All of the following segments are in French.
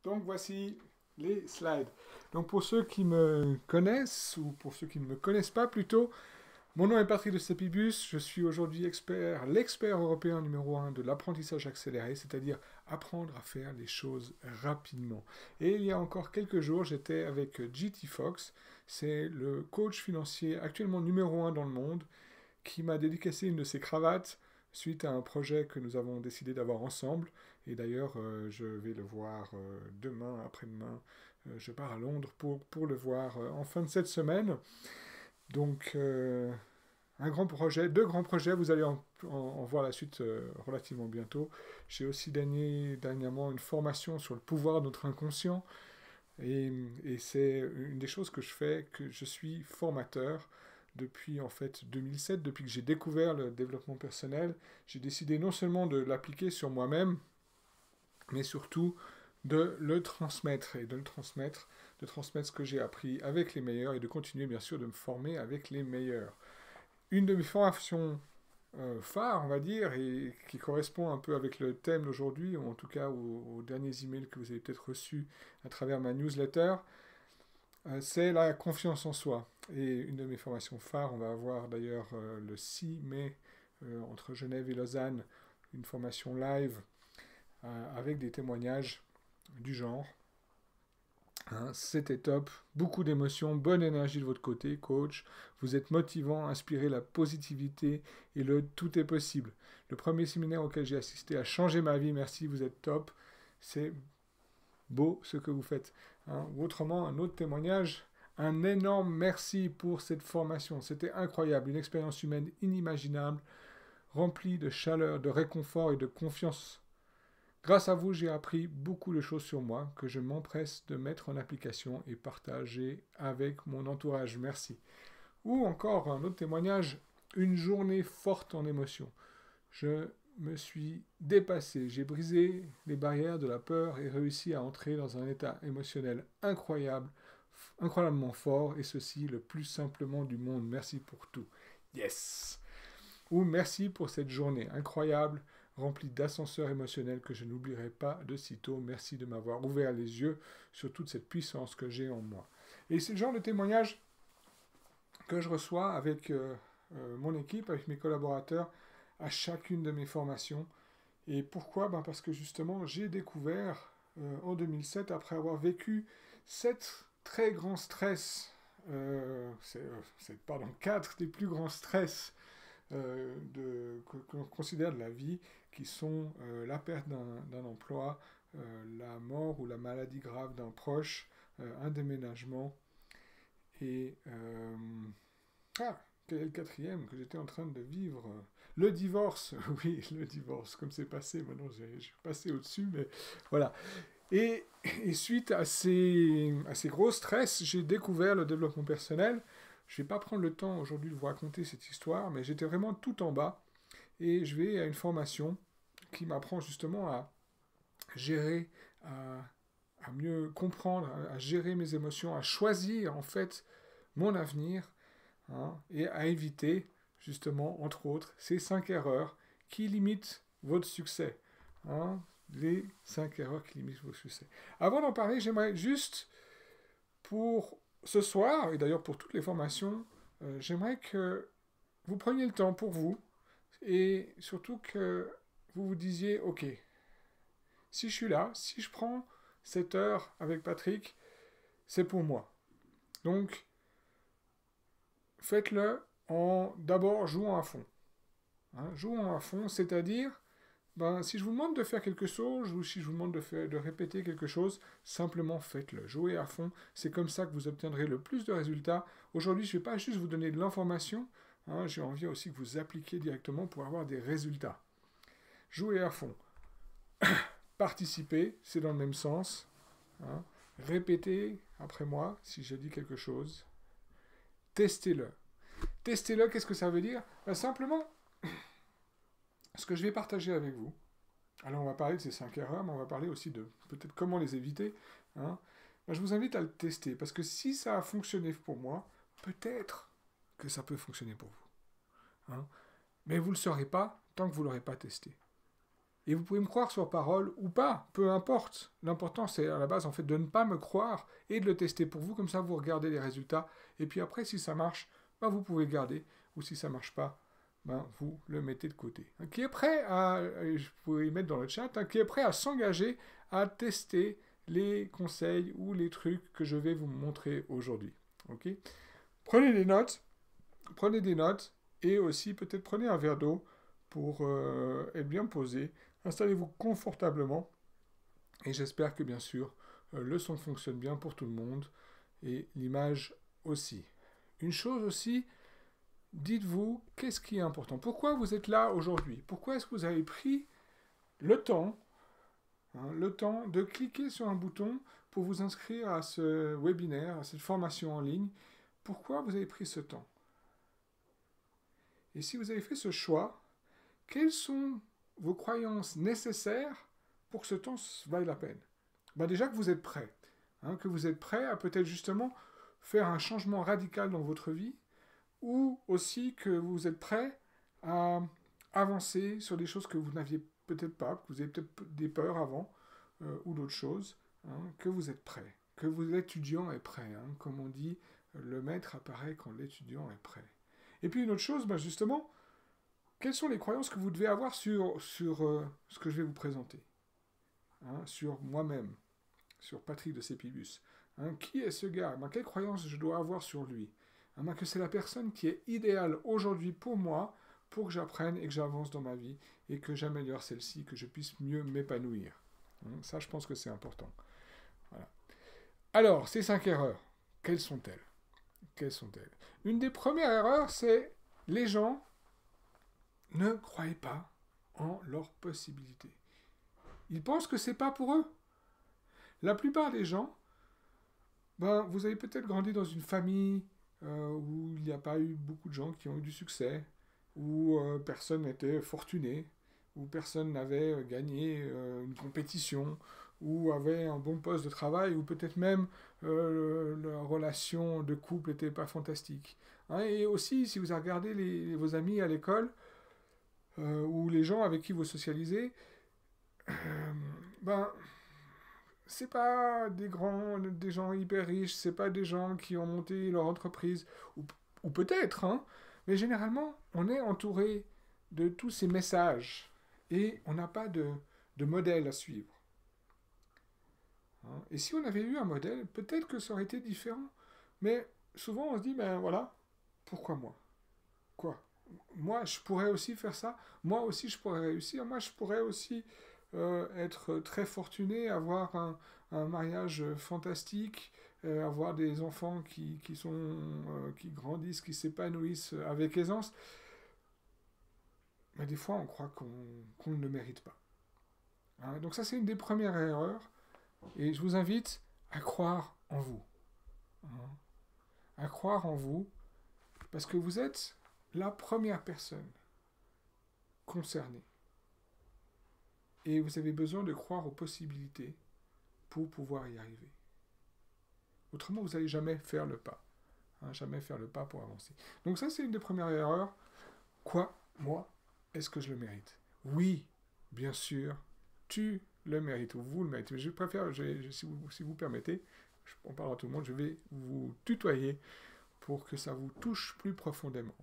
Donc voici les slides. Donc pour ceux qui me connaissent, ou pour ceux qui ne me connaissent pas plutôt, mon nom est Patrick de Stepibus, je suis aujourd'hui l'expert européen numéro 1 de l'apprentissage accéléré, c'est-à-dire apprendre à faire les choses rapidement. Et il y a encore quelques jours, j'étais avec GT Fox, c'est le coach financier actuellement numéro 1 dans le monde, qui m'a dédicacé une de ses cravates suite à un projet que nous avons décidé d'avoir ensemble. Et d'ailleurs, je vais le voir demain, après-demain. Je pars à Londres pour le voir en fin de cette semaine. Donc, un grand projet, deux grands projets, vous allez en voir la suite relativement bientôt. J'ai aussi dernièrement une formation sur le pouvoir de notre inconscient. Et c'est une des choses que je fais, que je suis formateur depuis en fait 2007, depuis que j'ai découvert le développement personnel. J'ai décidé non seulement de l'appliquer sur moi-même, mais surtout de le transmettre et de transmettre ce que j'ai appris avec les meilleurs et de continuer bien sûr de me former avec les meilleurs. Une de mes formations phare, on va dire, et qui correspond un peu avec le thème d'aujourd'hui, ou en tout cas aux derniers emails que vous avez peut-être reçus à travers ma newsletter, c'est la confiance en soi. Et une de mes formations phares, on va avoir d'ailleurs le 6 mai entre Genève et Lausanne, une formation live avec des témoignages du genre. Hein, c'était top, beaucoup d'émotions, bonne énergie de votre côté, coach. Vous êtes motivant, inspirez la positivité et le tout est possible. Le premier séminaire auquel j'ai assisté a changé ma vie, merci, vous êtes top. C'est beau ce que vous faites. Hein. Ou autrement, un autre témoignage, un énorme merci pour cette formation. C'était incroyable, une expérience humaine inimaginable, remplie de chaleur, de réconfort et de confiance. Grâce à vous, j'ai appris beaucoup de choses sur moi que je m'empresse de mettre en application et partager avec mon entourage. Merci. Ou encore un autre témoignage, une journée forte en émotions. Je me suis dépassé, j'ai brisé les barrières de la peur et réussi à entrer dans un état émotionnel incroyable, incroyablement fort, et ceci le plus simplement du monde. Merci pour tout. Yes! Ou merci pour cette journée incroyable, remplie d'ascenseurs émotionnels que je n'oublierai pas de sitôt. Merci de m'avoir ouvert les yeux sur toute cette puissance que j'ai en moi. Et c'est le genre de témoignage que je reçois avec mon équipe, avec mes collaborateurs, à chacune de mes formations. Et pourquoi? Parce que justement, j'ai découvert en 2007, après avoir vécu 7 très grands stress, pardon, 4 des plus grands stress que l'on considère de la vie, qui sont la perte d'un emploi, la mort ou la maladie grave d'un proche, un déménagement, et quel est le quatrième que j'étais en train de vivre? Le divorce, oui, le divorce, comme c'est passé, maintenant j'ai passé au-dessus, mais voilà. Et suite à ces gros stress, j'ai découvert le développement personnel. Je ne vais pas prendre le temps aujourd'hui de vous raconter cette histoire, mais j'étais vraiment tout en bas, et je vais à une formation qui m'apprend justement à gérer, à mieux comprendre, à gérer mes émotions, à choisir en fait mon avenir, hein, et à éviter, justement, entre autres, ces 5 erreurs qui limitent votre succès. Hein, les 5 erreurs qui limitent votre succès. Avant d'en parler, j'aimerais juste, pour ce soir, et d'ailleurs pour toutes les formations, j'aimerais que vous preniez le temps pour vous, et surtout que vous vous disiez, ok, si je suis là, si je prends cette heure avec Patrick, c'est pour moi. Donc, faites-le en d'abord jouant à fond. Hein, jouant à fond, c'est-à-dire, si je vous demande de faire quelque chose, ou si je vous demande de répéter quelque chose, simplement faites-le. Jouez à fond, c'est comme ça que vous obtiendrez le plus de résultats. Aujourd'hui, je ne vais pas juste vous donner de l'information, hein, j'ai envie aussi que vous appliquiez directement pour avoir des résultats. Jouez à fond. Participez, c'est dans le même sens. Hein. Répétez après moi si je dis quelque chose. Testez-le. Testez-le, qu'est-ce que ça veut dire? Simplement, ce que je vais partager avec vous. Alors on va parler de ces 5 erreurs, mais on va parler aussi de peut-être comment les éviter. Hein. Je vous invite à le tester, parce que si ça a fonctionné pour moi, peut-être que ça peut fonctionner pour vous. Hein. Mais vous ne le saurez pas tant que vous ne l'aurez pas testé. Et vous pouvez me croire sur parole ou pas, peu importe. L'important, c'est à la base, en fait, de ne pas me croire et de le tester pour vous. Comme ça, vous regardez les résultats. Et puis après, si ça marche, ben, vous pouvez garder. Ou si ça ne marche pas, ben, vous le mettez de côté. Qui est prêt à, je pourrais y mettre dans le chat, qui est prêt à s'engager à tester les conseils ou les trucs que je vais vous montrer aujourd'hui. Ok. Prenez des notes et aussi peut-être prenez un verre d'eau pour être bien posé. Installez-vous confortablement et j'espère que bien sûr le son fonctionne bien pour tout le monde et l'image aussi. Une chose aussi, dites-vous qu'est-ce qui est important. Pourquoi vous êtes là aujourd'hui? Pourquoi est-ce que vous avez pris le temps de cliquer sur un bouton pour vous inscrire à ce webinaire, à cette formation en ligne? Pourquoi vous avez pris ce temps? Et si vous avez fait ce choix, quelles sont vos croyances nécessaires pour que ce temps vaille la peine? Déjà que vous êtes prêt, que vous êtes prêt à peut-être justement faire un changement radical dans votre vie, ou aussi que vous êtes prêt à avancer sur des choses que vous n'aviez peut-être pas, que vous avez peut-être des peurs avant, ou d'autres choses, que vous êtes prêt, que l'étudiant est prêt. Comme on dit, le maître apparaît quand l'étudiant est prêt. Et puis une autre chose, justement, quelles sont les croyances que vous devez avoir sur ce que je vais vous présenter, sur moi-même, sur Patrick de Sépibus. Qui est ce gars? Quelles croyances je dois avoir sur lui? Que c'est la personne qui est idéale aujourd'hui pour moi, pour que j'apprenne et que j'avance dans ma vie, et que j'améliore celle-ci, que je puisse mieux m'épanouir. Ça, je pense que c'est important. Voilà. Alors, ces 5 erreurs, quelles sont-elles? Une des premières erreurs, c'est les gens ne croient pas en leurs possibilités. Ils pensent que c'est pas pour eux. La plupart des gens, vous avez peut-être grandi dans une famille où il n'y a pas eu beaucoup de gens qui ont eu du succès, où personne n'était fortuné, où personne n'avait gagné une compétition, ou avait un bon poste de travail, ou peut-être même la relation de couple n'était pas fantastique. Et aussi, si vous regardez vos amis à l'école, ou les gens avec qui vous socialisez, c'est pas des gens hyper riches, c'est pas des gens qui ont monté leur entreprise, ou peut-être, mais généralement, on est entouré de tous ces messages, et on n'a pas de modèle à suivre. Et si on avait eu un modèle, peut-être que ça aurait été différent, mais souvent on se dit, voilà, pourquoi moi? Quoi? Moi, je pourrais aussi faire ça, moi aussi je pourrais réussir, moi je pourrais aussi être très fortuné, avoir un mariage fantastique, avoir des enfants qui grandissent, qui s'épanouissent avec aisance. Mais des fois, on croit qu'on ne le mérite pas. Donc ça, c'est une des premières erreurs. Et je vous invite à croire en vous. À croire en vous, parce que vous êtes la première personne concernée. Et vous avez besoin de croire aux possibilités pour pouvoir y arriver. Autrement, vous n'allez jamais faire le pas. Jamais faire le pas pour avancer. Donc ça, c'est une des premières erreurs. Quoi? Moi? Est-ce que je le mérite? Oui, bien sûr, tu le mérites, ou vous le méritez. Mais je préfère, si vous permettez, on parle à tout le monde, je vais vous tutoyer pour que ça vous touche plus profondément.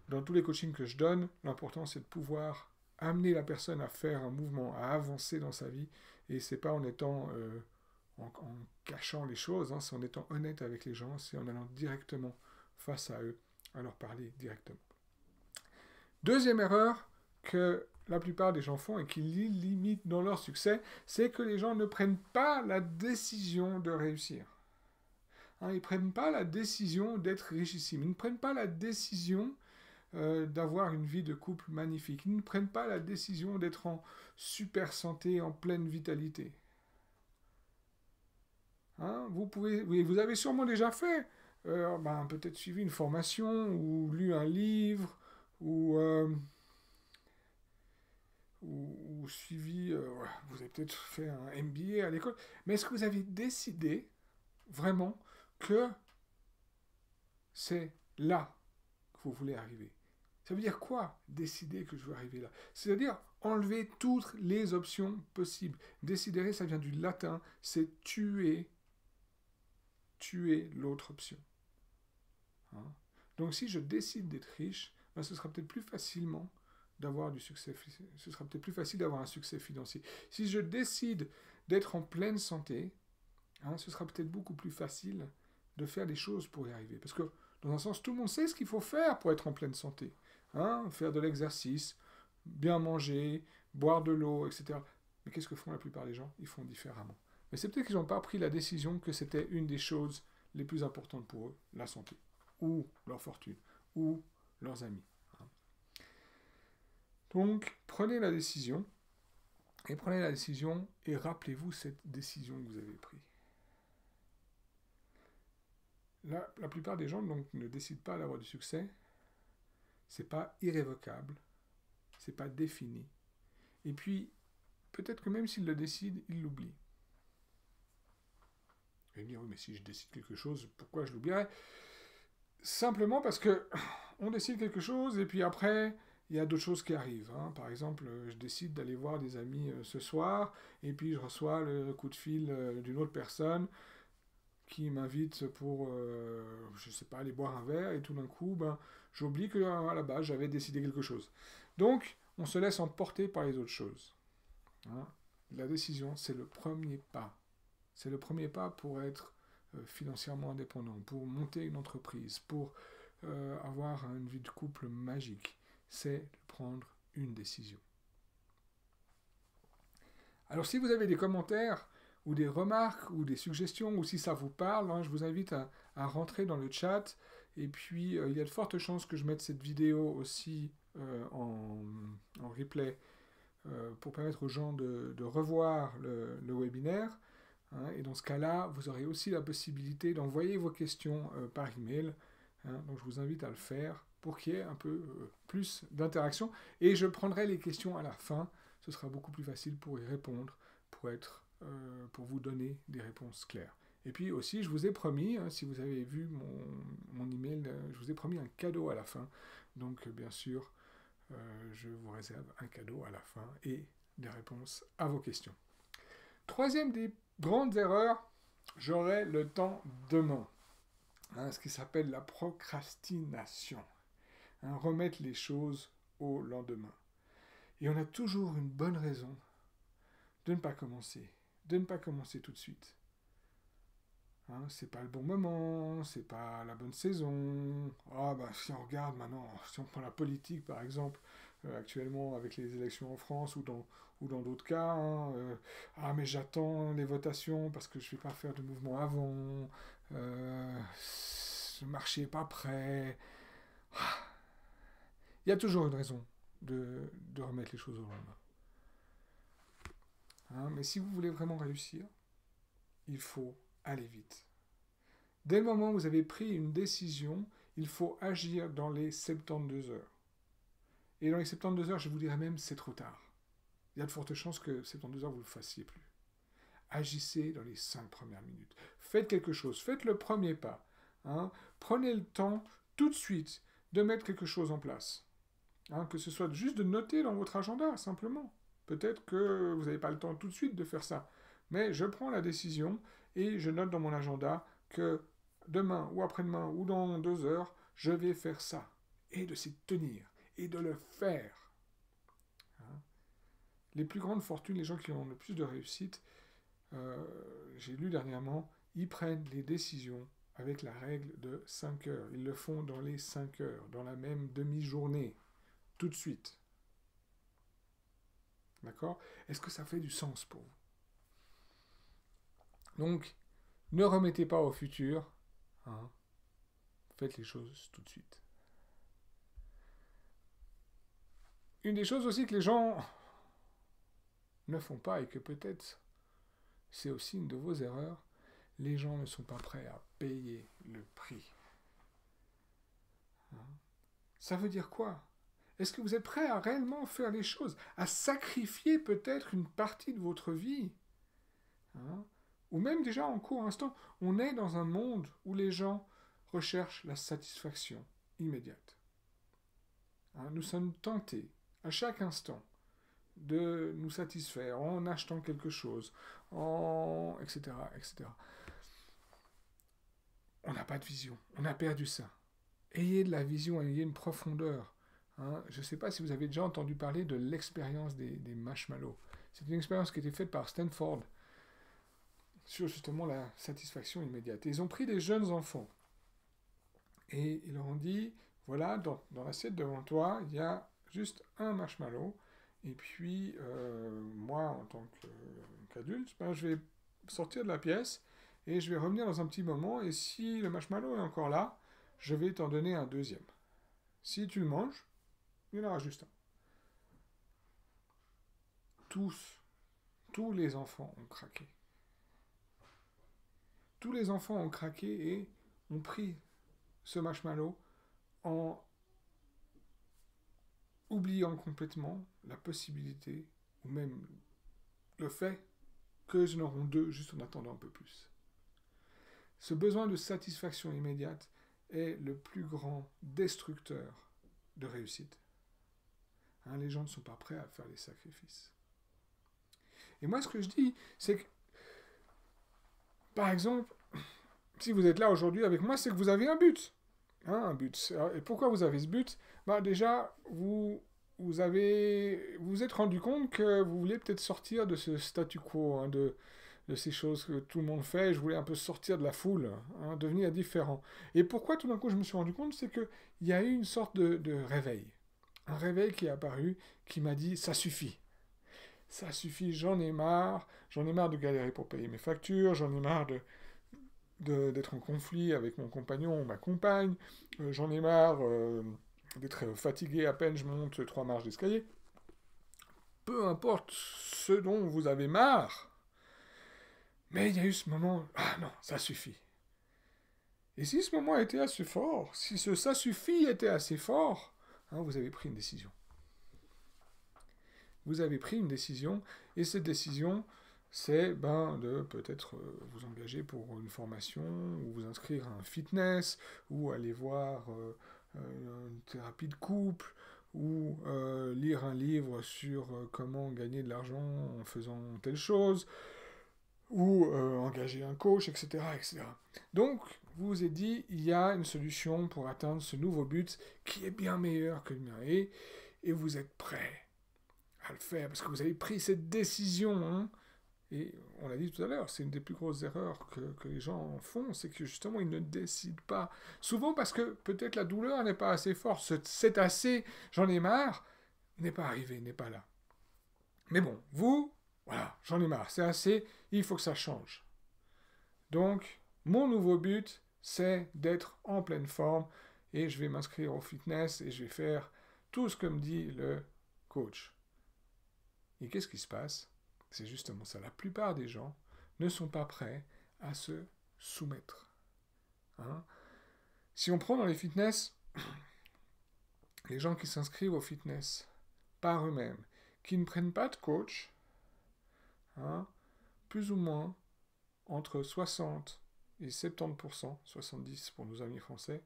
Dans tous les coachings que je donne, l'important, c'est de pouvoir amener la personne à faire un mouvement, à avancer dans sa vie, et c'est pas en étant en cachant les choses, c'est en étant honnête avec les gens, c'est en allant directement face à eux, à leur parler directement. Deuxième erreur que la plupart des gens font et qui limitent dans leur succès, c'est que les gens ne prennent pas la décision de réussir. Ils ne prennent pas la décision d'être richissimes, ils ne prennent pas la décision d'avoir une vie de couple magnifique. Ils ne prennent pas la décision d'être en super santé, en pleine vitalité. Vous avez sûrement déjà fait, peut-être suivi une formation, ou lu un livre, ou suivi, vous avez peut-être fait un MBA à l'école, mais est-ce que vous avez décidé vraiment que c'est là que vous voulez arriver? Ça veut dire quoi, décider que je veux arriver là? C'est-à-dire, Enlevez toutes les options possibles. Decidere, ça vient du latin, c'est tuer l'autre option. Hein? Donc si je décide d'être riche, ben, ce sera peut-être plus facilement d'avoir du succès. Ce sera peut-être plus facile d'avoir un succès financier. Si je décide d'être en pleine santé, hein, ce sera peut-être beaucoup plus facile de faire des choses pour y arriver. Parce que dans un sens, tout le monde sait ce qu'il faut faire pour être en pleine santé. Hein? Faire de l'exercice, bien manger, boire de l'eau, etc. Mais qu'est-ce que font la plupart des gens? Ils font différemment. Mais c'est peut-être qu'ils n'ont pas pris la décision que c'était une des choses les plus importantes pour eux, la santé, ou leur fortune, ou leurs amis. Donc, prenez la décision, et rappelez-vous cette décision que vous avez prise. La plupart des gens donc, ne décident pas d'avoir du succès. C'est pas irrévocable, c'est pas défini. Et puis, peut-être que même s'ils le décident, ils l'oublient. Vous allez me dire, oui, mais si je décide quelque chose, pourquoi je l'oublierais? Simplement parce que on décide quelque chose et puis après, il y a d'autres choses qui arrivent. Hein. Par exemple, je décide d'aller voir des amis ce soir et puis je reçois le coup de fil d'une autre personne qui m'invite pour, je ne sais pas, aller boire un verre et tout d'un coup, ben, j'oublie que à la base, j'avais décidé quelque chose. Donc, on se laisse emporter par les autres choses. Hein. La décision, c'est le premier pas. C'est le premier pas pour être financièrement indépendant, pour monter une entreprise, pour avoir une vie de couple magique. C'est de prendre une décision. Alors si vous avez des commentaires ou des remarques ou des suggestions ou si ça vous parle, hein, je vous invite à rentrer dans le chat et puis il y a de fortes chances que je mette cette vidéo aussi en replay pour permettre aux gens de revoir le webinaire. Hein, et dans ce cas-là, vous aurez aussi la possibilité d'envoyer vos questions par email. Hein, donc je vous invite à le faire pour qu'il y ait un peu plus d'interaction. Et je prendrai les questions à la fin. Ce sera beaucoup plus facile pour y répondre, pour vous donner des réponses claires. Et puis aussi, je vous ai promis, hein, si vous avez vu mon email, je vous ai promis un cadeau à la fin. Donc bien sûr, je vous réserve un cadeau à la fin et des réponses à vos questions. Troisième des grandes erreurs, j'aurai le temps demain. Hein, ce qui s'appelle la procrastination. Hein, remettre les choses au lendemain. Et on a toujours une bonne raison de ne pas commencer tout de suite. Hein, c'est pas le bon moment, c'est pas la bonne saison. Ah bah si on regarde maintenant, si on prend la politique par exemple, actuellement avec les élections en France ou dans d'autres cas, hein, ah mais j'attends les votations parce que je ne vais pas faire de mouvement avant, le marché n'est pas prêt. Il y a toujours une raison de remettre les choses au lendemain. Hein, mais si vous voulez vraiment réussir, il faut aller vite. Dès le moment où vous avez pris une décision, il faut agir dans les 72 heures. Et dans les 72 heures, je vous dirais même, c'est trop tard. Il y a de fortes chances que 72 heures, vous ne le fassiez plus. Agissez dans les 5 premières minutes. Faites quelque chose, faites le premier pas. Hein. Prenez le temps, tout de suite, de mettre quelque chose en place. Hein, que ce soit juste de noter dans votre agenda, simplement. Peut-être que vous n'avez pas le temps tout de suite de faire ça. Mais je prends la décision et je note dans mon agenda que demain ou après-demain ou dans 2 heures, je vais faire ça. Et de s'y tenir. Et de le faire. Hein. Les plus grandes fortunes, les gens qui ont le plus de réussite, j'ai lu dernièrement, ils prennent les décisions avec la règle de 5 heures. Ils le font dans les 5 heures, dans la même demi-journée, tout de suite. D'accord? Est-ce que ça fait du sens pour vous? Donc, ne remettez pas au futur. Hein. Faites les choses tout de suite. Une des choses aussi que les gens ne font pas et que peut-être c'est aussi une de vos erreurs, les gens ne sont pas prêts à payer le prix. Hein. Ça veut dire quoi? Est-ce que vous êtes prêt à réellement faire les choses, à sacrifier peut-être une partie de votre vie? Hein? Ou même déjà en court instant, on est dans un monde où les gens recherchent la satisfaction immédiate. Hein? Nous sommes tentés, à chaque instant, de nous satisfaire en achetant quelque chose, etc., etc. On n'a pas de vision, on a perdu ça. Ayez de la vision, ayez une profondeur. Hein. Je ne sais pas si vous avez déjà entendu parler de l'expérience des marshmallows. C'est une expérience qui a été faite par Stanford sur justement la satisfaction immédiate. Et ils ont pris des jeunes enfants et ils leur ont dit, voilà, dans l'assiette devant toi, il y a juste un marshmallow. Et puis, moi, en tant qu'adulte, ben, je vais sortir de la pièce et je vais revenir dans un petit moment. Et si le marshmallow est encore là, je vais t'en donner un deuxième. Si tu le manges, il y en aura juste un. Tous les enfants ont craqué. Tous les enfants ont craqué et ont pris ce marshmallow en oubliant complètement la possibilité, ou même le fait, qu'ils en auront deux juste en attendant un peu plus. Ce besoin de satisfaction immédiate est le plus grand destructeur de réussite. Hein, les gens ne sont pas prêts à faire les sacrifices. Et moi, ce que je dis, c'est que, par exemple, si vous êtes là aujourd'hui avec moi, c'est que vous avez un but. Hein, un but. Et pourquoi vous avez ce but? Déjà, vous êtes rendu compte que vous voulez peut-être sortir de ce statu quo, hein, de ces choses que tout le monde fait. Je voulais un peu sortir de la foule, hein, devenir différent. Et pourquoi tout d'un coup je me suis rendu compte? C'est qu'il y a eu une sorte de réveil. Un réveil qui est apparu, qui m'a dit, ça suffit. Ça suffit, j'en ai marre de galérer pour payer mes factures, j'en ai marre d'être en conflit avec mon compagnon ou ma compagne, j'en ai marre d'être fatigué à peine je monte 3 marches d'escalier. Peu importe ce dont vous avez marre, mais il y a eu ce moment, ah non, ça suffit. Et si ce moment était assez fort, si ce ça suffit était assez fort, hein, vous avez pris une décision. Vous avez pris une décision, et cette décision, c'est de peut-être vous engager pour une formation, ou vous inscrire à un fitness, ou aller voir une thérapie de couple, ou lire un livre sur comment gagner de l'argent en faisant telle chose, ou engager un coach, etc., etc. Donc, vous vous êtes dit, il y a une solution pour atteindre ce nouveau but qui est bien meilleur que le mien, et vous êtes prêt à le faire, parce que vous avez pris cette décision, hein. Et on l'a dit tout à l'heure, c'est une des plus grosses erreurs que les gens font, c'est que justement ils ne décident pas. Souvent parce que peut-être la douleur n'est pas assez forte, c'est assez, j'en ai marre, n'est pas arrivé, n'est pas là. Mais bon, vous, voilà, j'en ai marre, c'est assez, il faut que ça change. Donc, mon nouveau but, c'est d'être en pleine forme, et je vais m'inscrire au fitness, et je vais faire tout ce que me dit le coach. Et qu'est-ce qui se passe? C'est justement ça. La plupart des gens ne sont pas prêts à se soumettre. Hein? Si on prend dans les fitness, les gens qui s'inscrivent au fitness par eux-mêmes, qui ne prennent pas de coach, hein, plus ou moins entre 60 et 70%, 70% pour nos amis français,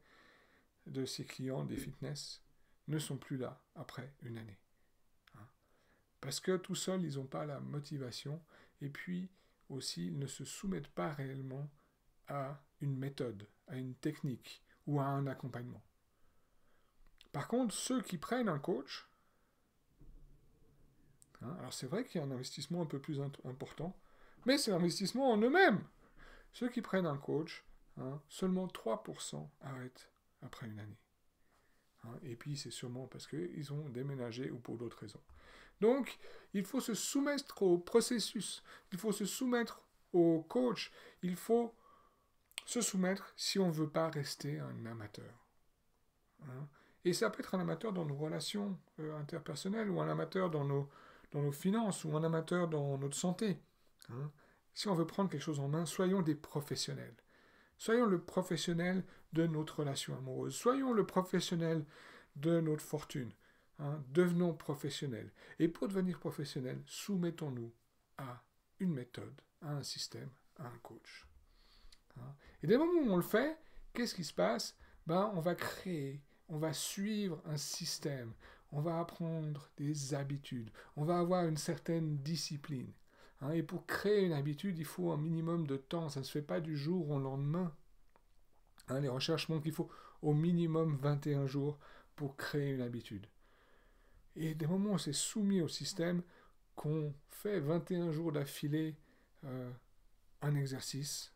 de ces clients des fitness ne sont plus là après une année. Parce que tout seuls, ils n'ont pas la motivation, et puis aussi, ils ne se soumettent pas réellement à une méthode, à une technique ou à un accompagnement. Par contre, ceux qui prennent un coach, hein, alors c'est vrai qu'il y a un investissement un peu plus important, mais c'est l'investissement en eux-mêmes. Ceux qui prennent un coach, hein, seulement 3% arrêtent après une année. Hein, et puis c'est sûrement parce qu'ils ont déménagé ou pour d'autres raisons. Donc, il faut se soumettre au processus, il faut se soumettre au coach, il faut se soumettre si on ne veut pas rester un amateur. Hein? Et ça peut être un amateur dans nos relations interpersonnelles, ou un amateur dans nos finances, ou un amateur dans notre santé. Hein? Si on veut prendre quelque chose en main, soyons des professionnels. Soyons le professionnel de notre relation amoureuse, soyons le professionnel de notre fortune. Hein, devenons professionnels. Et pour devenir professionnels, soumettons-nous à une méthode, à un système, à un coach. Hein. Et dès le moment où on le fait, qu'est-ce qui se passe? On va créer, on va suivre un système, on va apprendre des habitudes, on va avoir une certaine discipline. Hein, et pour créer une habitude, il faut un minimum de temps, ça ne se fait pas du jour au lendemain. Hein, les recherches montrent qu'il faut au minimum 21 jours pour créer une habitude. Et des moments où on s'est soumis au système, qu'on fait 21 jours d'affilée un exercice,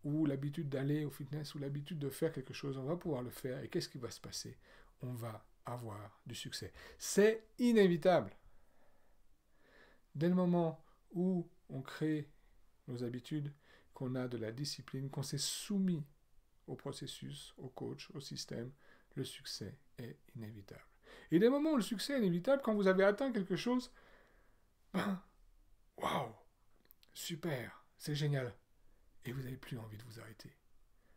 ou l'habitude d'aller au fitness, ou l'habitude de faire quelque chose, on va pouvoir le faire. Et qu'est-ce qui va se passer? On va avoir du succès. C'est inévitable. Dès le moment où on crée nos habitudes, qu'on a de la discipline, qu'on s'est soumis au processus, au coach, au système, le succès est inévitable. Et des moments où le succès est inévitable, quand vous avez atteint quelque chose, ben, waouh, super, c'est génial. Et vous n'avez plus envie de vous arrêter.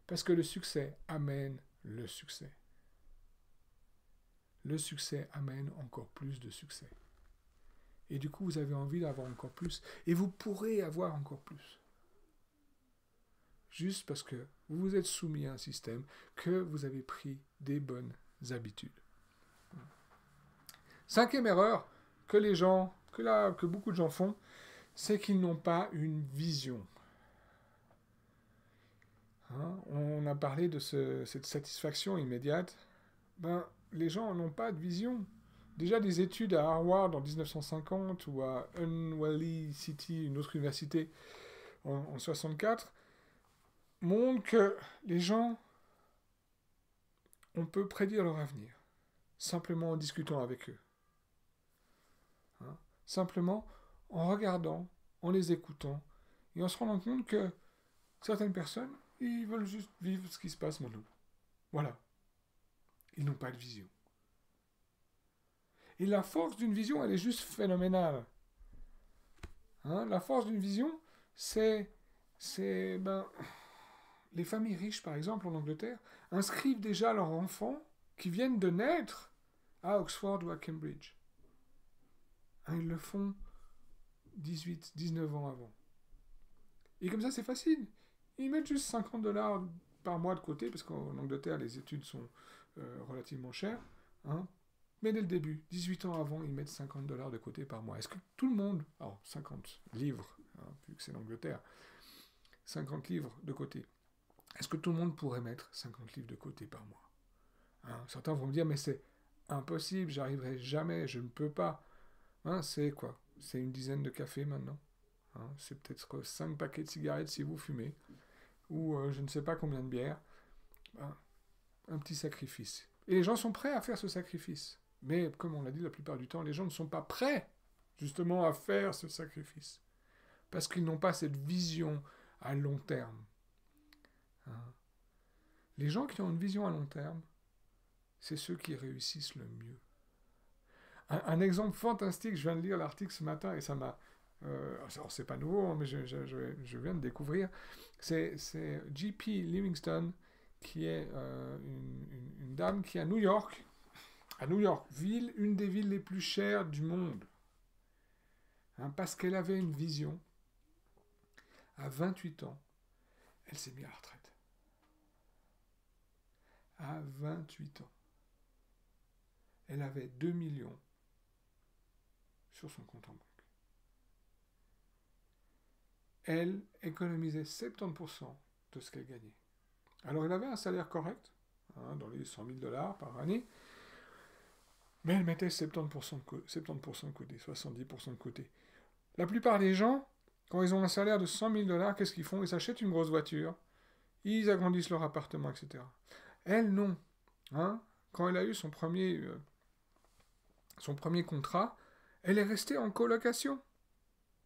Parce que le succès amène le succès. Le succès amène encore plus de succès. Et du coup, vous avez envie d'avoir encore plus. Et vous pourrez avoir encore plus. Juste parce que vous vous êtes soumis à un système, que vous avez pris des bonnes habitudes. Cinquième erreur que beaucoup de gens font, c'est qu'ils n'ont pas une vision. Hein, on a parlé de cette satisfaction immédiate. Ben, les gens n'ont pas de vision. Déjà, des études à Harvard en 1950 ou à Unwelly City, une autre université, en 1964, montrent que les gens, on peut prédire leur avenir, simplement en discutant avec eux. Hein, simplement en regardant, en les écoutant, et en se rendant compte que certaines personnes, ils veulent juste vivre ce qui se passe maintenant. Voilà. Ils n'ont pas de vision. Et la force d'une vision, elle est juste phénoménale. Hein, la force d'une vision, c'est les familles riches, par exemple, en Angleterre, inscrivent déjà leurs enfants qui viennent de naître à Oxford ou à Cambridge. Hein, ils le font 18, 19 ans avant. Et comme ça, c'est facile. Ils mettent juste $50 par mois de côté, parce qu'en Angleterre, les études sont relativement chères. Hein. Mais dès le début, 18 ans avant, ils mettent $50 de côté par mois. Est-ce que tout le monde, alors 50 livres, hein, vu que c'est l'Angleterre, 50 livres de côté, est-ce que tout le monde pourrait mettre 50 livres de côté par mois? Hein, certains vont me dire, mais c'est impossible, j'arriverai jamais, je ne peux pas. Hein, c'est quoi? C'est une dizaine de cafés maintenant. Hein, c'est peut-être 5 paquets de cigarettes si vous fumez, ou je ne sais pas combien de bières. Hein, un petit sacrifice. Et les gens sont prêts à faire ce sacrifice. Mais comme on l'a dit, la plupart du temps, les gens ne sont pas prêts justement à faire ce sacrifice. Parce qu'ils n'ont pas cette vision à long terme. Hein. Les gens qui ont une vision à long terme, c'est ceux qui réussissent le mieux. Un exemple fantastique, je viens de lire l'article ce matin et ça m'a... alors c'est pas nouveau, hein, mais je viens de découvrir. C'est J.P. Livingston, qui est une dame qui est à New York, une des villes les plus chères du monde. Hein, parce qu'elle avait une vision. À 28 ans, elle s'est mise à la retraite. À 28 ans. Elle avait 2 millions sur son compte en banque. Elle économisait 70% de ce qu'elle gagnait. Alors elle avait un salaire correct, hein, dans les $100 000 par année, mais elle mettait 70% de côté, 70% de côté. La plupart des gens, quand ils ont un salaire de $100 000, qu'est-ce qu'ils font? Ils s'achètent une grosse voiture, ils agrandissent leur appartement, etc. Elle, non. Hein, quand elle a eu son premier contrat, elle est restée en colocation.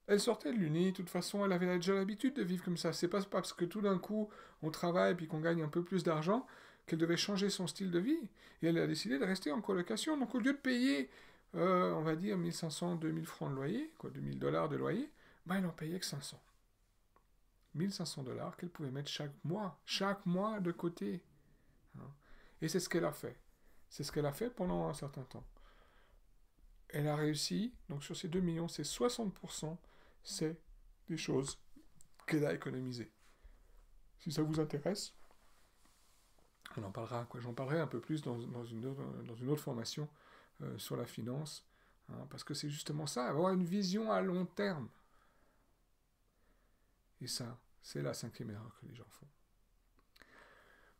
Elle sortait de l'Uni, de toute façon, elle avait déjà l'habitude de vivre comme ça. C'est pas parce que tout d'un coup, on travaille et qu'on gagne un peu plus d'argent qu'elle devait changer son style de vie. Et elle a décidé de rester en colocation. Donc au lieu de payer, on va dire, 1500, 2000 francs de loyer, quoi, $2000 de loyer, ben elle en payait que 500. $1500 qu'elle pouvait mettre chaque mois de côté. Hein. Et c'est ce qu'elle a fait. C'est ce qu'elle a fait pendant un certain temps. Elle a réussi, donc sur ces 2 millions, c'est 60%, c'est des choses qu'elle a économisées. Si ça vous intéresse, on en parlera. J'en parlerai un peu plus dans une autre formation sur la finance, hein, parce que c'est justement ça, avoir une vision à long terme. Et ça, c'est la 5e erreur que les gens font.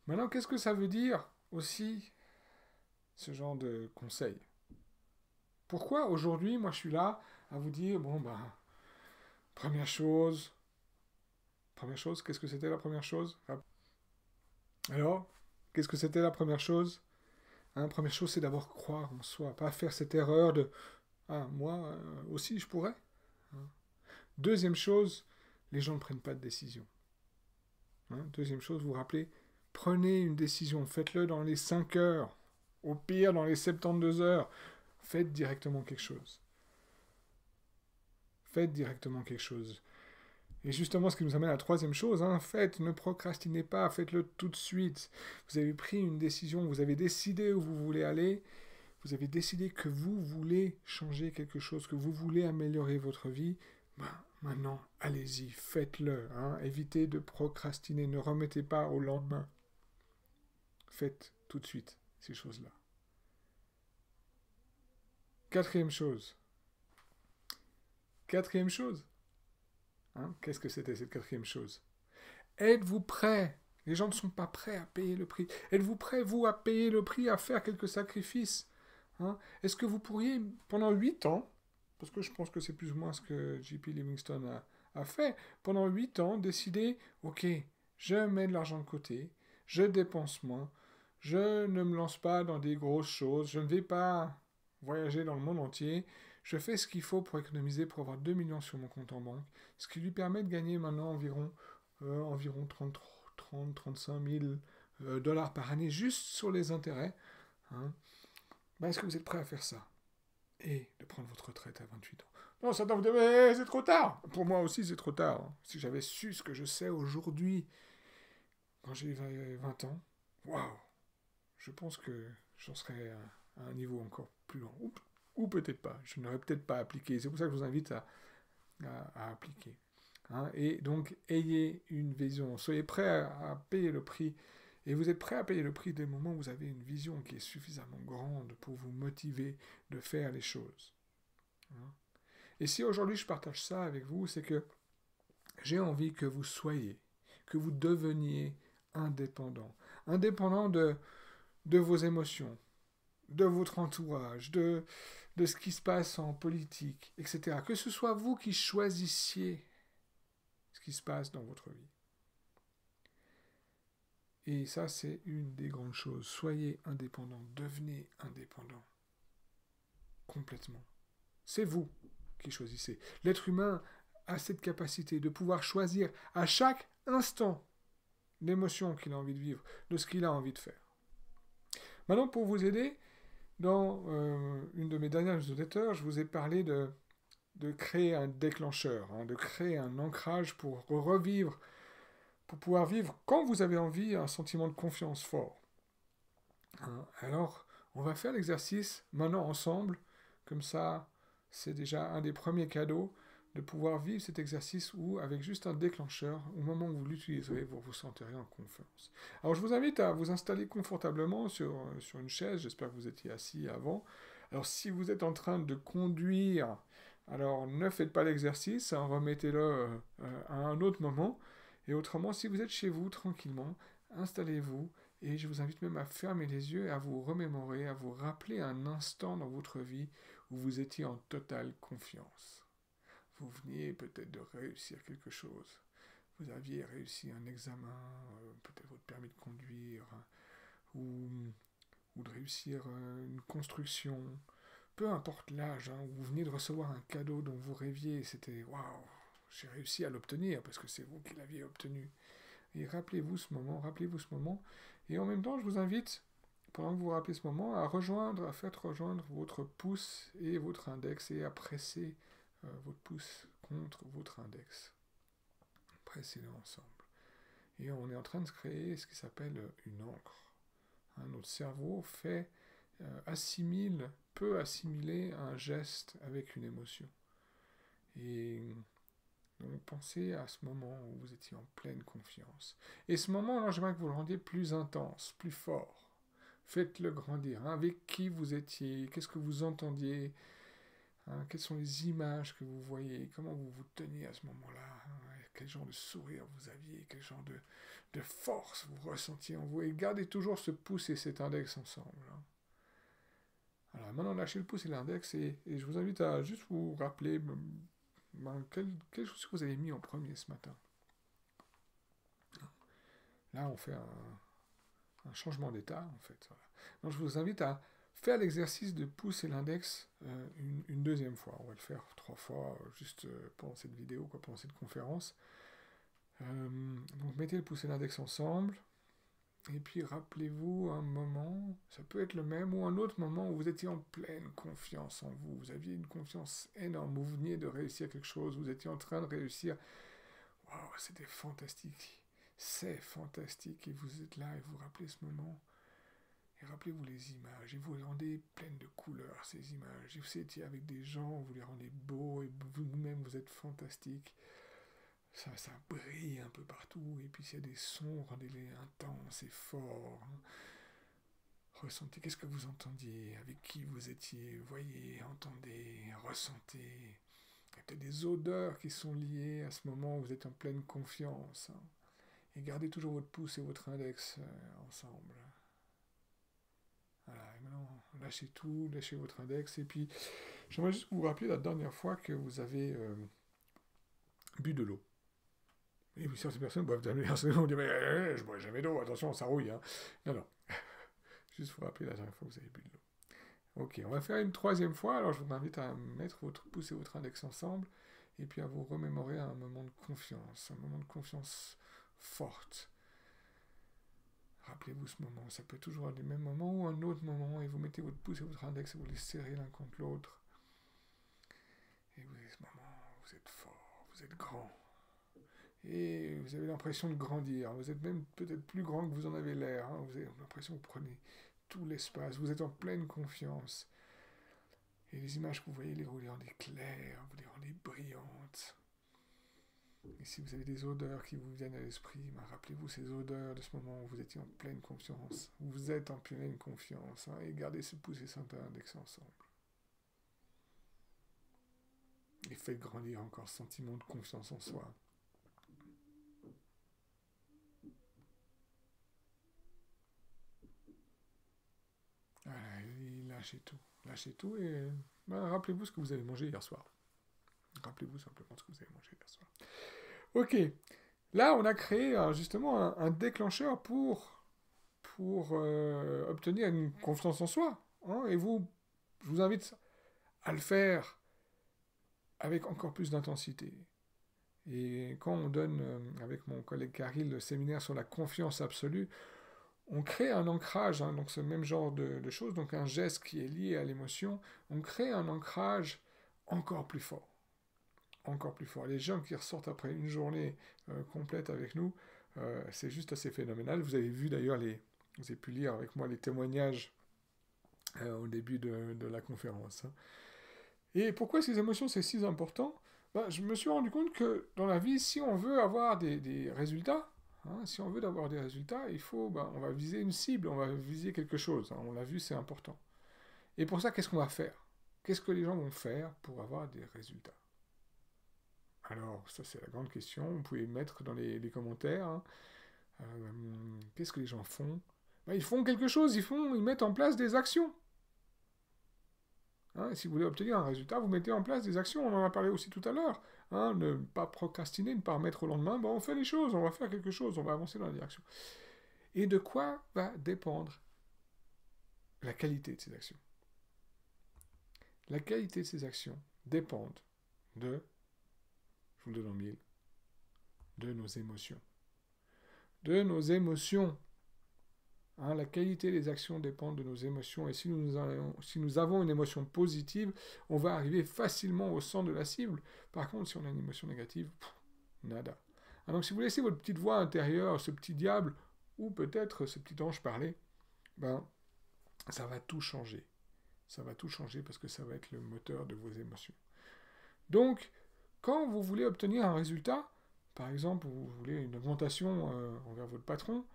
Maintenant, qu'est-ce que ça veut dire aussi, ce genre de conseil? Pourquoi aujourd'hui, moi je suis là à vous dire, bon ben, première chose, qu'est-ce que c'était la première chose? Alors, qu'est-ce que c'était la première chose? Première chose, c'est d'abord croire en soi, pas faire cette erreur de ah, moi aussi je pourrais. Hein. Deuxième chose, les gens ne prennent pas de décision. Hein. Deuxième chose, vous vous rappelez, prenez une décision, faites-le dans les 5 heures, au pire dans les 72 heures, faites directement quelque chose. Faites directement quelque chose. Et justement, ce qui nous amène à la troisième chose, hein, faites, ne procrastinez pas, faites-le tout de suite. Vous avez pris une décision, vous avez décidé où vous voulez aller, vous avez décidé que vous voulez changer quelque chose, que vous voulez améliorer votre vie, ben, maintenant, allez-y, faites-le. Hein, évitez de procrastiner, ne remettez pas au lendemain. Faites tout de suite ces choses-là. Quatrième chose. Hein, qu'est-ce que c'était cette quatrième chose? Êtes-vous prêt? Les gens ne sont pas prêts à payer le prix. Êtes-vous prêt, vous, à payer le prix, à faire quelques sacrifices? Hein? Est-ce que vous pourriez, pendant 8 ans, parce que je pense que c'est plus ou moins ce que J.P. Livingstone a fait, pendant 8 ans, décider, ok, je mets de l'argent de côté, je dépense moins, je ne me lance pas dans des grosses choses, je ne vais pas voyager dans le monde entier, je fais ce qu'il faut pour économiser, pour avoir 2 millions sur mon compte en banque, ce qui lui permet de gagner maintenant environ 35 000 dollars par année juste sur les intérêts. Hein. Ben, est-ce que vous êtes prêt à faire ça? Et de prendre votre retraite à 28 ans. Non, certains vous disent, mais c'est trop tard. Pour moi aussi, c'est trop tard. Hein. Si j'avais su ce que je sais aujourd'hui, quand j'ai 20 ans, waouh, je pense que j'en serais à un niveau encore plus loin. Ou peut-être pas. Je n'aurais peut-être pas appliqué. C'est pour ça que je vous invite à appliquer. Hein, et donc, ayez une vision. Soyez prêts à payer le prix. Et vous êtes prêts à payer le prix dès le moment où vous avez une vision qui est suffisamment grande pour vous motiver de faire les choses. Hein. Et si aujourd'hui je partage ça avec vous, c'est que j'ai envie que vous soyez, que vous deveniez indépendant. Indépendant de vos émotions, de votre entourage, de ce qui se passe en politique, etc. Que ce soit vous qui choisissiez ce qui se passe dans votre vie. Et ça, c'est une des grandes choses. Soyez indépendant, devenez indépendant. Complètement. C'est vous qui choisissez. L'être humain a cette capacité de pouvoir choisir à chaque instant l'émotion qu'il a envie de vivre, de ce qu'il a envie de faire. Maintenant, pour vous aider, dans une de mes dernières newsletters, je vous ai parlé de créer un déclencheur, hein, de créer un ancrage pour revivre, pour pouvoir vivre, quand vous avez envie, un sentiment de confiance fort. Hein, alors, on va faire l'exercice maintenant ensemble, comme ça, c'est déjà un des premiers cadeaux, de pouvoir vivre cet exercice où, avec juste un déclencheur, au moment où vous l'utiliserez, vous vous sentirez en confiance. Alors, je vous invite à vous installer confortablement sur une chaise. J'espère que vous étiez assis avant. Alors, si vous êtes en train de conduire, alors ne faites pas l'exercice, hein, remettez-le à un autre moment. Et autrement, si vous êtes chez vous, tranquillement, installez-vous. Et je vous invite même à fermer les yeux et à vous remémorer, à vous rappeler un instant dans votre vie où vous étiez en totale confiance. Vous veniez peut-être de réussir quelque chose. Vous aviez réussi un examen, peut-être votre permis de conduire, ou de réussir une construction. Peu importe l'âge, hein, vous venez de recevoir un cadeau dont vous rêviez, c'était waouh, j'ai réussi à l'obtenir parce que c'est vous qui l'aviez obtenu. Et rappelez-vous ce moment, et en même temps, je vous invite, pendant que vous vous rappelez ce moment, à faire rejoindre votre pouce et votre index et à presser votre pouce contre votre index. Pressez-le ensemble. Et on est en train de créer ce qui s'appelle une encre. Hein, notre cerveau peut assimiler un geste avec une émotion. Et donc pensez à ce moment où vous étiez en pleine confiance. Et ce moment, alors j'aimerais que vous le rendiez plus intense, plus fort. Faites-le grandir. Hein. Avec qui vous étiez? Qu'est-ce que vous entendiez? Hein, quelles sont les images que vous voyez? Comment vous vous teniez à ce moment-là? Hein, quel genre de sourire vous aviez? Quel genre de force vous ressentiez en vous? Et gardez toujours ce pouce et cet index ensemble. Hein. Alors maintenant, lâchez le pouce et l'index et je vous invite à juste vous rappeler quelles chaussures vous avez mis en premier ce matin. Là, on fait un changement d'état, en fait. Voilà. Donc, je vous invite à faire l'exercice de pouce et l'index une deuxième fois. On va le faire 3 fois, juste pendant cette vidéo, pendant cette conférence. Donc, mettez le pouce et l'index ensemble. Et puis, rappelez-vous un moment, ça peut être le même, ou un autre moment où vous étiez en pleine confiance en vous. Vous aviez une confiance énorme. Vous veniez de réussir quelque chose. Vous étiez en train de réussir. Waouh, c'était fantastique. C'est fantastique. Et vous êtes là et vous rappelez ce moment. Et rappelez-vous les images. Et vous les rendez pleines de couleurs, ces images. Et vous étiez avec des gens, vous les rendez beaux. Et vous-même, vous êtes fantastique. Ça brille un peu partout, et puis s'il y a des sons, rendez-les intenses et forts. Hein. Ressentez, qu'est-ce que vous entendiez, avec qui vous étiez, voyez, entendez, ressentez. Il y a peut-être des odeurs qui sont liées à ce moment où vous êtes en pleine confiance. Hein. Et gardez toujours votre pouce et votre index ensemble. Voilà, et maintenant, lâchez tout, lâchez votre index, et puis j'aimerais juste vous rappeler la dernière fois que vous avez bu de l'eau. Et puis certaines personnes boivent de la bière, on dit mais je bois jamais d'eau, attention, ça rouille. Hein. Non, non. Juste vous rappeler la dernière fois que vous avez bu de l'eau. Ok, on va faire une 3e fois. Alors je vous invite à mettre votre pouce et votre index ensemble, et puis à vous remémorer un moment de confiance forte. Rappelez-vous ce moment. Ça peut toujours être le même moment ou un autre moment, et vous mettez votre pouce et votre index et vous les serrez l'un contre l'autre. Et vous avez ce moment, vous êtes fort, vous êtes grand. Et vous avez l'impression de grandir. Vous êtes même peut-être plus grand que vous en avez l'air. Hein. Vous avez l'impression que vous prenez tout l'espace. Vous êtes en pleine confiance. Et les images que vous voyez, vous les rendez claires, vous les rendez brillantes. Et si vous avez des odeurs qui vous viennent à l'esprit, rappelez-vous ces odeurs de ce moment où vous étiez en pleine confiance. Vous êtes en pleine confiance. Hein, et gardez ce pouce et cet index ensemble. Et faites grandir encore ce sentiment de confiance en soi. Voilà, et lâchez tout et rappelez-vous ce que vous avez mangé hier soir. Rappelez-vous simplement ce que vous avez mangé hier soir. Ok, là on a créé justement un déclencheur pour obtenir une confiance en soi. Hein, et je vous invite à le faire avec encore plus d'intensité. Et quand on donne, avec mon collègue Caril, le séminaire sur la confiance absolue, on crée un ancrage, hein, donc ce même genre de choses, donc un geste qui est lié à l'émotion, on crée un ancrage encore plus fort. Encore plus fort. Les gens qui ressortent après une journée complète avec nous, c'est juste assez phénoménal. Vous avez vu d'ailleurs, vous avez pu lire avec moi les témoignages au début de la conférence. Hein. Et pourquoi ces émotions, c'est si important? Je me suis rendu compte que dans la vie, si on veut avoir des résultats, hein, si on veut avoir des résultats, il faut, on va viser une cible, on va viser quelque chose. Hein, on l'a vu, c'est important. Et pour ça, qu'est-ce qu'on va faire? Qu'est-ce que les gens vont faire pour avoir des résultats? Alors, ça c'est la grande question. Vous pouvez mettre dans les commentaires. Hein. Qu'est-ce que les gens font? Ils font quelque chose, ils mettent en place des actions. Hein, si vous voulez obtenir un résultat, vous mettez en place des actions. On en a parlé aussi tout à l'heure. Hein, ne pas procrastiner, ne pas remettre au lendemain. On fait les choses, on va faire quelque chose, on va avancer dans la direction. Et de quoi va dépendre la qualité de ces actions? La qualité de ces actions dépendent je vous le donne en mille, de nos émotions. De nos émotions. Hein, la qualité des actions dépend de nos émotions, et si nous avons une émotion positive, on va arriver facilement au centre de la cible. Par contre, si on a une émotion négative, nada. Alors, donc si vous laissez votre petite voix intérieure, ce petit diable, ou peut-être ce petit ange parler, ça va tout changer. Ça va tout changer parce que ça va être le moteur de vos émotions. Donc, quand vous voulez obtenir un résultat, par exemple, vous voulez une augmentation envers votre patron,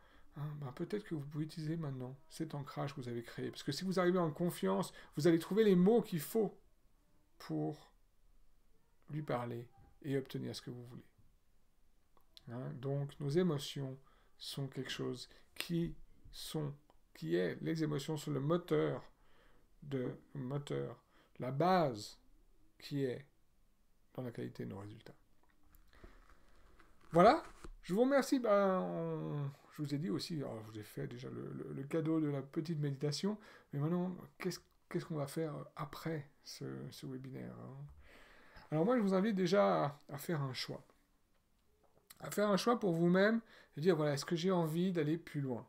ben peut-être que vous pouvez utiliser maintenant cet ancrage que vous avez créé. Parce que si vous arrivez en confiance, vous allez trouver les mots qu'il faut pour lui parler et obtenir ce que vous voulez. Donc nos émotions sont quelque chose les émotions sont le moteur, la base qui est dans la qualité de nos résultats. Voilà, je vous remercie. Je vous ai dit aussi, alors je vous ai fait déjà le cadeau de la petite méditation, mais maintenant, qu'est-ce qu'on va faire après ce webinaire, Alors moi, je vous invite déjà à faire un choix. À faire un choix pour vous-même et dire, voilà, est-ce que j'ai envie d'aller plus loin?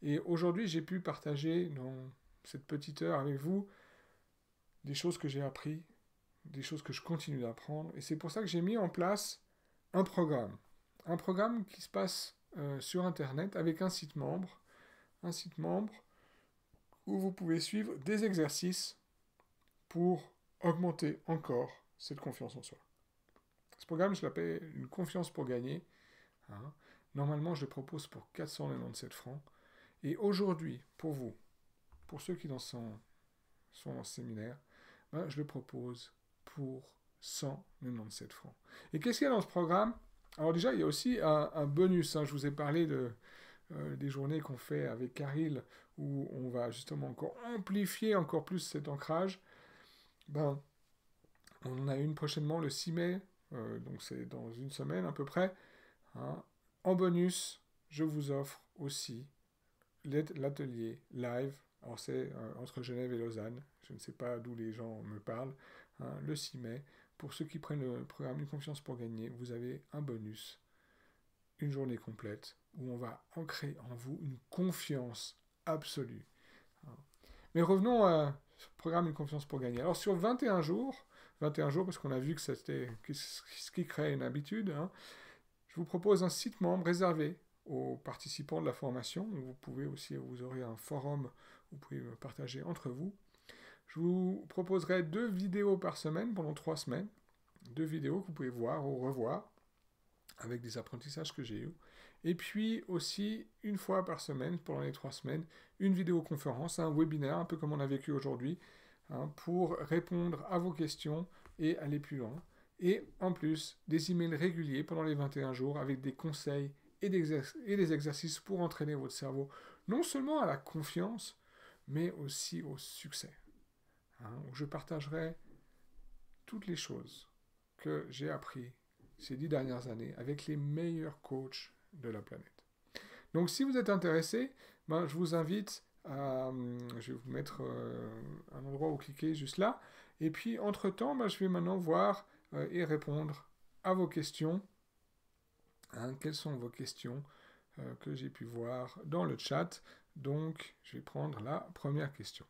Et aujourd'hui, j'ai pu partager dans cette petite heure avec vous des choses que j'ai appris, des choses que je continue d'apprendre. Et c'est pour ça que j'ai mis en place un programme. Un programme qui se passe sur Internet avec un site membre où vous pouvez suivre des exercices pour augmenter encore cette confiance en soi. Ce programme, je l'appelle une confiance pour gagner. Normalement, je le propose pour 497 francs. Et aujourd'hui, pour vous, pour ceux qui sont en séminaire, je le propose pour 197 francs. Et qu'est-ce qu'il y a dans ce programme? Alors déjà, il y a aussi un bonus. Je vous ai parlé des journées qu'on fait avec Caril, où on va justement encore amplifier encore plus cet ancrage. On en a une prochainement le 6 mai, donc c'est dans une semaine à peu près. En bonus, je vous offre aussi l'atelier live. Alors c'est entre Genève et Lausanne, je ne sais pas d'où les gens me parlent, le 6 mai. Pour ceux qui prennent le programme Une confiance pour gagner, vous avez un bonus, une journée complète, où on va ancrer en vous une confiance absolue. Mais revenons à ce programme Une confiance pour gagner. Alors sur 21 jours, parce qu'on a vu que c'était ce qui crée une habitude, je vous propose un site membre réservé aux participants de la formation. Vous aurez un forum où vous pouvez partager entre vous. Je vous proposerai 2 vidéos par semaine pendant 3 semaines. 2 vidéos que vous pouvez voir ou revoir avec des apprentissages que j'ai eus. Et puis aussi, une fois par semaine, pendant les 3 semaines, une vidéoconférence, un webinaire, un peu comme on a vécu aujourd'hui, pour répondre à vos questions et aller plus loin. Et en plus, des emails réguliers pendant les 21 jours avec des conseils et des exercices pour entraîner votre cerveau, non seulement à la confiance, mais aussi au succès. Où je partagerai toutes les choses que j'ai appris ces 10 dernières années avec les meilleurs coachs de la planète. Donc si vous êtes intéressé, je vous invite à... je vais vous mettre un endroit où cliquer juste là. Et puis entre-temps, je vais maintenant voir et répondre à vos questions. Quelles sont vos questions que j'ai pu voir dans le chat? Donc je vais prendre la première question.